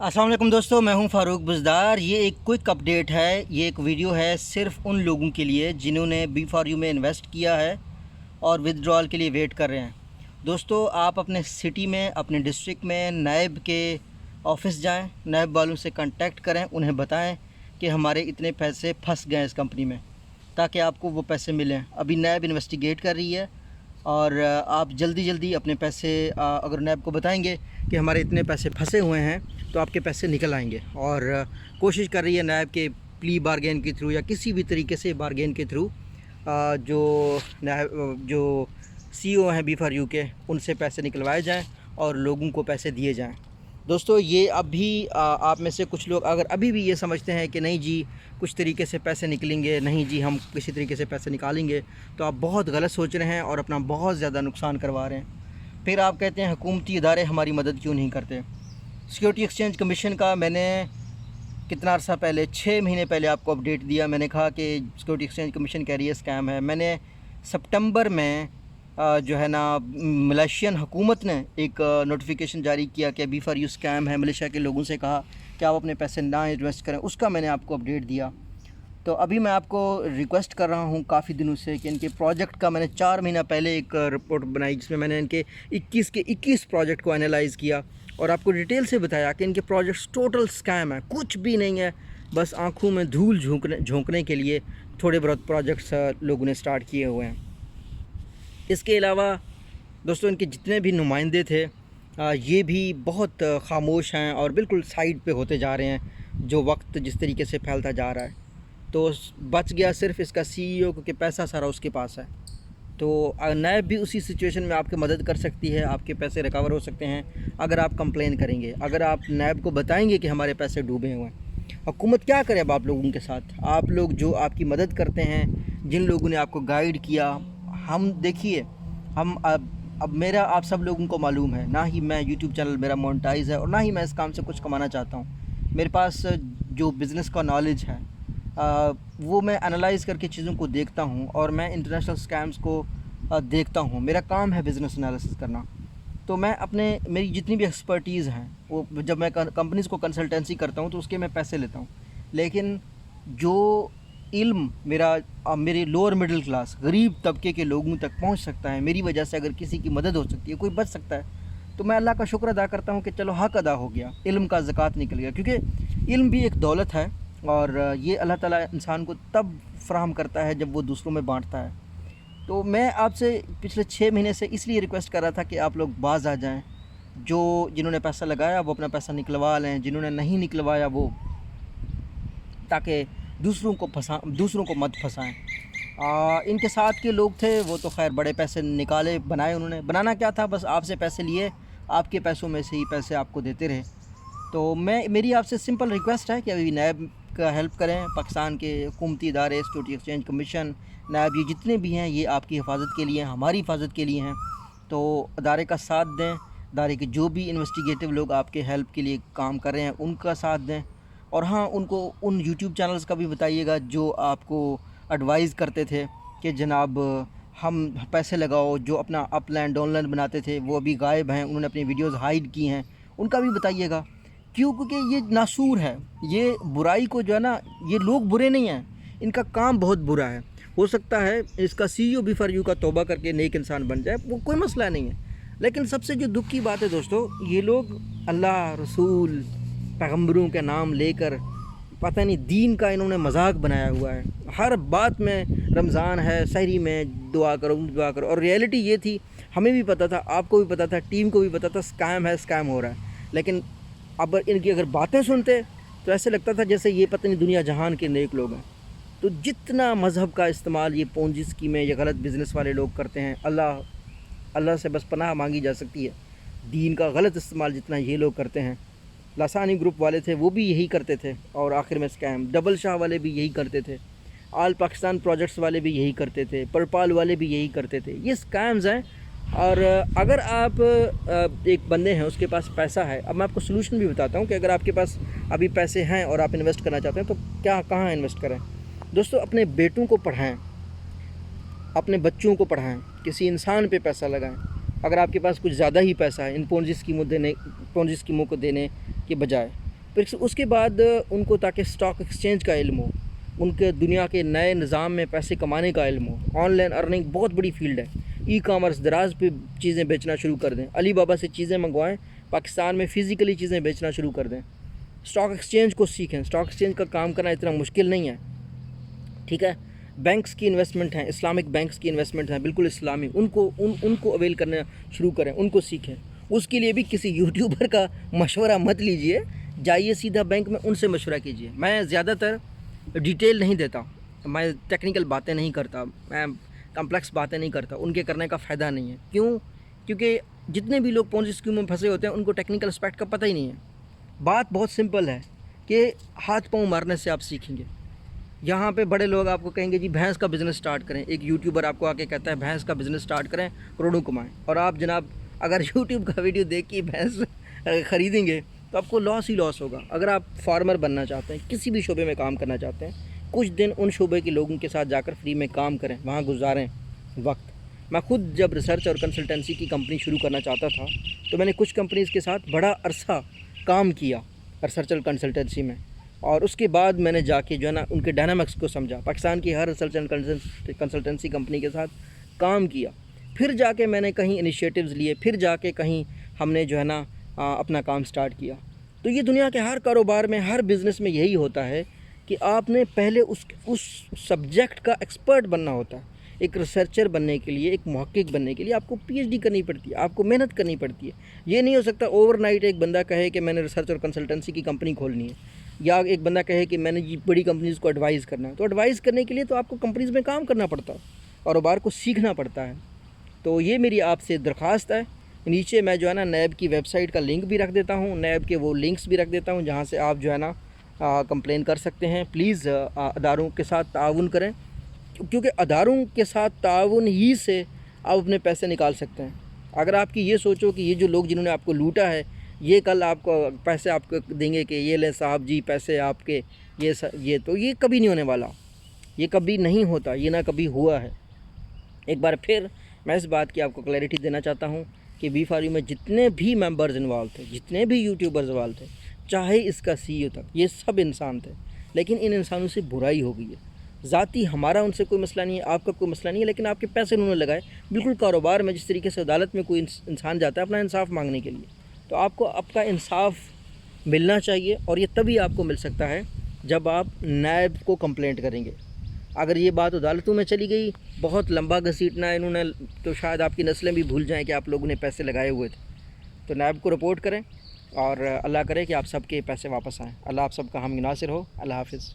अस्सलाम वालेकुम दोस्तों, मैं हूं फ़ारूक बुज़दार। ये एक क्विक अपडेट है, ये एक वीडियो है सिर्फ़ उन लोगों के लिए जिन्होंने B4U में इन्वेस्ट किया है और विथड्रॉल के लिए वेट कर रहे हैं। दोस्तों, आप अपने सिटी में, अपने डिस्ट्रिक्ट में नायब के ऑफ़िस जाएं, नायब वालों से कांटेक्ट करें, उन्हें बताएं कि हमारे इतने पैसे फंस गए इस कंपनी में, ताकि आपको वो पैसे मिलें। अभी नायब इन्वेस्टिगेट कर रही है और आप जल्दी अपने पैसे अगर नैब को बताएंगे कि हमारे इतने पैसे फंसे हुए हैं तो आपके पैसे निकल आएंगे। और कोशिश कर रही है नैब के प्ली बारगेन के थ्रू या किसी भी तरीके से बारगेन के थ्रू जो CEO हैं B4U के, उनसे पैसे निकलवाए जाएं और लोगों को पैसे दिए जाएं। दोस्तों, ये अभी आप में से कुछ लोग अगर अभी भी ये समझते हैं कि नहीं जी कुछ तरीके से पैसे निकलेंगे, नहीं जी हम किसी तरीके से पैसे निकालेंगे, तो आप बहुत गलत सोच रहे हैं और अपना बहुत ज़्यादा नुकसान करवा रहे हैं। फिर आप कहते हैं हुकूमती इदारे हमारी मदद क्यों नहीं करते। सिक्योरिटी एक्सचेंज कमीशन का मैंने कितना अर्सा पहले, 6 महीने पहले आपको अपडेट दिया। मैंने कहा कि सिक्योरिटी एक्सचेंज कमीशन कह रही है स्कैम है। मैंने सितंबर में जो है ना मलेशियन हुकूमत ने एक नोटिफिकेशन जारी किया कि B4U स्कैम है। मलेशिया के लोगों से कहा कि आप अपने पैसे ना इन्वेस्ट करें, उसका मैंने आपको अपडेट दिया। तो अभी मैं आपको रिक्वेस्ट कर रहा हूं काफ़ी दिनों से कि इनके प्रोजेक्ट का, मैंने 4 महीना पहले एक रिपोर्ट बनाई जिसमें मैंने इनके 21 के 21 प्रोजेक्ट को एनालाइज़ किया और आपको डिटेल से बताया कि इनके प्रोजेक्ट्स टोटल स्कैम है, कुछ भी नहीं है। बस आँखों में धूल झोंकने के लिए थोड़े बहुत प्रोजेक्ट्स लोगों ने स्टार्ट किए हुए हैं। इसके अलावा दोस्तों, इनके जितने भी नुमाइंदे थे ये भी बहुत खामोश हैं और बिल्कुल साइड पे होते जा रहे हैं जो वक्त जिस तरीके से फैलता जा रहा है। तो बच गया सिर्फ इसका CEO, क्योंकि पैसा सारा उसके पास है। तो नैब भी उसी सिचुएशन में आपकी मदद कर सकती है, आपके पैसे रिकवर हो सकते हैं अगर आप कंप्लेन करेंगे, अगर आप नैब को बताएंगे कि हमारे पैसे डूबे हुए हैं। हुकूमत क्या करे अब आप लोगों के साथ, आप लोग जो आपकी मदद करते हैं, जिन लोगों ने आपको गाइड किया। हम देखिए, हम अब मेरा आप सब लोगों को मालूम है, ना ही मैं यूट्यूब चैनल मेरा मोनेटाइज है और ना ही मैं इस काम से कुछ कमाना चाहता हूँ। मेरे पास जो बिज़नेस का नॉलेज है वो मैं एनालाइज़ करके चीज़ों को देखता हूँ और मैं इंटरनेशनल स्कैम्स को देखता हूँ। मेरा काम है बिज़नेस एनालिसिस करना। तो मैं मेरी जितनी भी एक्सपर्टीज़ हैं वो जब मैं कंपनीज़ को कंसल्टेंसी करता हूँ तो उसके मैं पैसे लेता हूँ। लेकिन जो इल्म मेरे लोअर मिडिल क्लास गरीब तबके के लोगों तक पहुंच सकता है, मेरी वजह से अगर किसी की मदद हो सकती है, कोई बच सकता है, तो मैं अल्लाह का शुक्र अदा करता हूं कि चलो हक़ अदा हो गया, इल्म का ज़कात निकल गया। क्योंकि इल्म भी एक दौलत है और ये अल्लाह ताला इंसान को तब फ़राहम करता है जब वो दूसरों में बाँटता है। तो मैं आपसे पिछले 6 महीने से इसलिए रिक्वेस्ट कर रहा था कि आप लोग बाज़ आ जाएँ। जिन्होंने पैसा लगाया वो अपना पैसा निकलवा लें, जिन्होंने नहीं निकलवाया वो, ताकि दूसरों को मत फंसाएं। इनके साथ के लोग थे वो तो खैर बड़े पैसे निकाले, बनाए। उन्होंने बनाना क्या था, बस आपसे पैसे लिए, आपके पैसों में से ही पैसे आपको देते रहे। तो मेरी आपसे सिंपल रिक्वेस्ट है कि अभी नैब का हेल्प करें। पाकिस्तान के हुकूमती इदारे, सिक्योरिटी एक्सचेंज कमीशन, नैब, ये जितने भी हैं ये आपकी हिफाजत के लिए हैं, हमारी हिफाजत के लिए हैं। तो अदारे का साथ दें, अदारे के जो भी इन्वेस्टिगेटिव लोग आपके हेल्प के लिए काम कर रहे हैं उनका साथ दें। और हाँ, उनको उन यूट्यूब चैनल्स का भी बताइएगा जो आपको एडवाइज़ करते थे कि जनाब हम पैसे लगाओ, जो अपना अपलैंड डाउनलैंड बनाते थे वो अभी गायब हैं, उन्होंने अपनी वीडियोस हाइड की हैं, उनका भी बताइएगा। क्यों? क्योंकि ये नासूर है, ये बुराई को जो है ना, ये लोग बुरे नहीं हैं, इनका काम बहुत बुरा है। हो सकता है इसका CEO B4U का तौबा करके नेक इंसान बन जाए, वो कोई मसला नहीं है। लेकिन सबसे जो दुख की बात है दोस्तों, ये लोग अल्लाह, रसूल, पैगम्बरों के नाम लेकर पता नहीं दीन का इन्होंने मजाक बनाया हुआ है। हर बात में रमज़ान है, सहरी में दुआ करो। और रियलिटी ये थी, हमें भी पता था, आपको भी पता था, टीम को भी पता था, स्कैम है, स्कैम हो रहा है। लेकिन अब इनकी अगर बातें सुनते तो ऐसे लगता था जैसे ये पता नहीं दुनिया जहान के नेक लोग हैं। तो जितना मज़हब का इस्तेमाल ये पोंजी स्कीमें, ये गलत बिज़नेस वाले लोग करते हैं, अल्लाह से बस पनाह मांगी जा सकती है। दीन का गलत इस्तेमाल जितना ये लोग करते हैं, लासानी ग्रुप वाले थे वो भी यही करते थे और आखिर में स्कैम, डबल शाह वाले भी यही करते थे, आल पाकिस्तान प्रोजेक्ट्स वाले भी यही करते थे, परपाल वाले भी यही करते थे। ये स्कैम्स हैं। और अगर आप एक बंदे हैं, उसके पास पैसा है, अब मैं आपको सोल्यूशन भी बताता हूँ कि अगर आपके पास अभी पैसे हैं और आप इन्वेस्ट करना चाहते हैं तो कहाँ इन्वेस्ट करें। दोस्तों, अपने बेटों को पढ़ाएँ, अपने बच्चों को पढ़ाएँ, किसी इंसान पे पैसा लगाएं। अगर आपके पास कुछ ज़्यादा ही पैसा है, इन पोंजी स्कीमों को देने के बजाय پھر اس کے بعد ان کو تاکہ اسٹاک ایکسچینج کا علم ہو، ان کے دنیا کے نئے نظام میں پیسے کمانے کا علم ہو۔ آن لائن ارننگ بہت بڑی فیلڈ ہے، ای کامرس، دراز پہ چیزیں بیچنا شروع کر دیں، علی بابا سے چیزیں منگوائیں، پاکستان میں فزیکلی چیزیں بیچنا شروع کر دیں، اسٹاک ایکسچینج کو سیکھیں۔ اسٹاک ایکسچینج کا کام کرنا اتنا مشکل نہیں ہے، ٹھیک ہے۔ بینکس کی انویسٹمنٹ ہیں، اسلامک بینکس کی انویسٹمنٹ ہیں، بالکل اسلامی، ان کو اویل کرنا شروع کریں، ان کو سیکھیں۔ اس کے لیے بھی کسی یوٹیوبر کا مشورہ مت لیجئے، جائیے سیدھا بینک میں، ان سے مشورہ کیجئے۔ میں زیادہ تر ڈیٹیل نہیں دیتا، میں ٹیکنیکل باتیں نہیں کرتا، میں کمپلیکس باتیں نہیں کرتا، ان کے کرنے کا فائدہ نہیں ہے۔ کیونکہ جتنے بھی لوگ پونزی اسکیم میں پھنسے ہوتے ہیں ان کو ٹیکنیکل اسپیکٹ کا پتہ ہی نہیں ہے۔ بات بہت سمپل ہے کہ ہاتھ پاؤں مارنے سے آپ سیکھیں گے۔ یہاں پہ بڑے لوگ آپ کو کہیں گے جی بھینس کا بزنس سٹارٹ کریں، ایک یوٹیوبر آپ کو آ کے کہتا ہے بھینس کا بزنس سٹارٹ کریں، کروڑوں کمائیں، اور آپ جناب اگر یوٹیوب کا ویڈیو دیکھ کے بھینس خریدیں گے تو آپ کو لاس ہی لاس ہوگا۔ اگر آپ فارمر بننا چاہتے ہیں، کسی بھی شعبے میں کام کرنا چاہتے ہیں، کچھ دن ان شعبے کے لوگوں کے ساتھ جا کر فری میں کام کریں، وہاں گزاریں وقت۔ میں خود جب ریسرچ اور کنسلٹنسی کی کمپنی شروع کرنا چاہتا تھا تو میں نے کچھ کمپنیز کے ساتھ بڑا عرصہ کام کیا ریسرچ اور کنسلٹنسی میں، اور اس کے بعد میں نے جا کے جو ہے نا ان کے ڈائنامکس کو سمجھا، پاکستان کی ہر ریسرچ اینڈ کنسلٹنسی کمپنی کے ساتھ کام کیا، پھر جا کے میں نے کہیں انیشیٹوز لیے، پھر جا کے کہیں ہم نے جو ہے نا اپنا کام سٹارٹ کیا۔ تو یہ دنیا کے ہر کاروبار میں، ہر بزنس میں یہی ہوتا ہے کہ آپ نے پہلے اس سبجیکٹ کا ایکسپرٹ بننا ہوتا ہے۔ ایک ریسرچر بننے کے لیے، ایک محقق بننے کے لیے آپ کو پی ایچ ڈی کرنی پڑتی ہے، آپ کو محنت کرنی پڑتی ہے۔ یہ نہیں ہو سکتا اوور نائٹ ایک بندہ کہے کہ میں نے ریسرچ اور کنسلٹنسی کی کمپنی کھولنی ہے، یا ایک بندہ کہے کہ میں نے بڑی کمپنیز کو ایڈوائز کرنا ہے۔ تو ایڈوائز کرنے کے لیے تو آپ کو کمپنیز میں کام کرنا پڑتا ہے، کاروبار کو سیکھنا پڑتا ہے۔ تو یہ میری آپ سے درخواست ہے۔ نیچے میں جو ہے نا نیب کی ویب سائٹ کا لنک بھی رکھ دیتا ہوں، نیب کے وہ لنکس بھی رکھ دیتا ہوں جہاں سے آپ جو ہے نا کمپلین کر سکتے ہیں۔ پلیز اداروں کے ساتھ تعاون کریں، کیونکہ اداروں کے ساتھ تعاون ہی سے آپ اپنے پیسے نکال سکتے ہیں۔ اگر آپ کی یہ سوچو کہ یہ جو لوگ جنہوں نے آپ کو لوٹا ہے یہ کل آپ کو پیسے آپ کو دیں گے کہ یہ لیں صاحب جی پیسے آپ کے، یہ تو یہ کبھی نہیں ہونے والا، یہ کبھی نہیں ہوتا، یہ نہ کبھی ہوا ہے۔ ایک بار پھر میں اس بات کی آپ کو کلیئرٹی دینا چاہتا ہوں کہ بی فار یو میں جتنے بھی ممبرز انوالو تھے، جتنے بھی یوٹیوبرز انوالو تھے، چاہے اس کا سی او تک، یہ سب انسان تھے، لیکن ان انسانوں سے برائی ہو گئی ہے۔ ذاتی ہمارا ان سے کوئی مسئلہ نہیں ہے، آپ کا کوئی مسئلہ نہیں ہے، لیکن آپ کے پیسے انہوں نے لگائے، بالکل کاروبار میں جس طریقے سے عدالت میں کوئی انسان جاتا ہے اپنا انصاف مانگنے کے لیے، تو آپ کو آپ کا انصاف ملنا چاہیے، اور یہ تبھی آپ کو مل سکتا ہے جب آپ نیب کو کمپلینٹ کریں گے۔ اگر یہ بات عدالتوں میں چلی گئی، بہت لمبا گھسیٹنا ہے انہوں نے، تو شاید آپ کی نسلیں بھی بھول جائیں کہ آپ لوگوں نے پیسے لگائے ہوئے تھے۔ تو نیب کو رپورٹ کریں، اور اللہ کرے کہ آپ سب کے پیسے واپس آئیں۔ اللہ آپ سب کا حامی ناصر ہو۔ اللہ حافظ۔